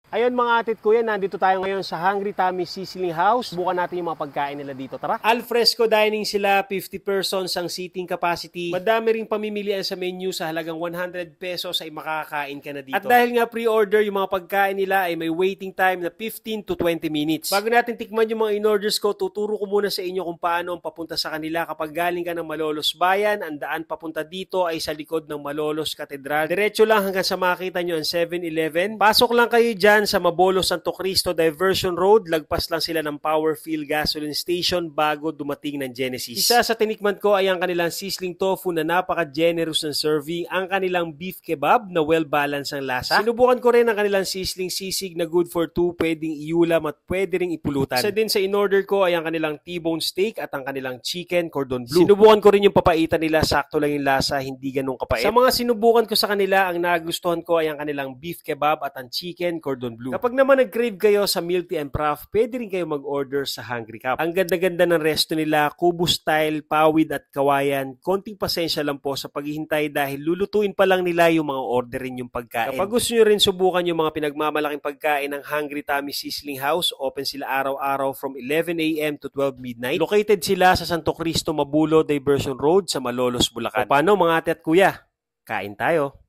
Ayun mga ate at kuya, nandito tayo ngayon sa Hungry Tommy Sizzling House. Bukan natin yung mga pagkain nila dito. Tara! Alfresco dining sila, 50 persons ang seating capacity. Madami ring pamimilian sa menu, sa halagang 100 pesos ay makakain ka na dito. At dahil nga pre-order yung mga pagkain nila ay may waiting time na 15 to 20 minutes. Bago natin tikman yung mga in-orders ko, tuturo ko muna sa inyo kung paano ang papunta sa kanila kapag galing ka ng Malolos Bayan. Ang daan papunta dito ay sa likod ng Malolos Katedral. Diretso lang hanggang sa makita nyo ang 7-Eleven. Pasok lang kayo dyan sa Malolos Santo Cristo Diversion Road. Lagpas lang sila ng Powerfill Gasoline Station bago dumating ng Genesis. Isa sa tinikman ko ay ang kanilang sizzling tofu na napaka-generous ng serving, ang kanilang beef kebab na well-balanced ang lasa. Sinubukan ko rin ang kanilang sizzling sisig na good for two, pwedeng iulam at pwede ring ipulutan. Isa din sa in-order ko ay ang kanilang T-bone steak at ang kanilang chicken cordon bleu. Sinubukan ko rin yung papaitan nila, sakto lang yung lasa, hindi ganun kapait. Sa mga sinubukan ko sa kanila, ang nagustuhan ko ay ang kanilang beef kebab at ang chicken cordon bleu. Kapag naman nag-crave kayo sa Milty and Prof, pwede rin kayo mag-order sa Hungry Cup. Ang ganda-ganda ng resto nila, Kubo style, pawid at kawayan. Konting pasensya lang po sa paghihintay dahil lulutuin pa lang nila yung mga orderin yung pagkain. Kapag gusto nyo rin subukan yung mga pinagmamalaking pagkain ng Hungry Tommy Sizzling House, open sila araw-araw from 11 a.m. to 12 midnight. Located sila sa Santo Cristo Mabulo Diversion Road sa Malolos, Bulacan. O paano mga ate at kuya? Kain tayo!